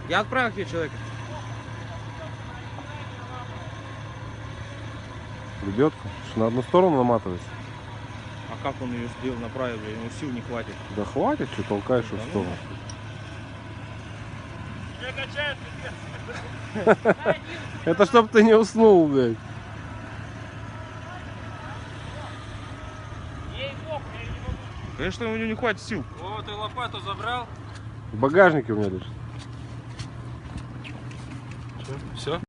Я отправил тебе человека. Лебедка? Что на одну сторону наматывается? А как он ее сделал, направил, ему сил не хватит. Да хватит, что толкаешь Да в ну. сторону. Это чтоб ты не уснул, блядь. Конечно, у него не хватит сил. О, ты лопату забрал? В багажнике у меня лежит. Все?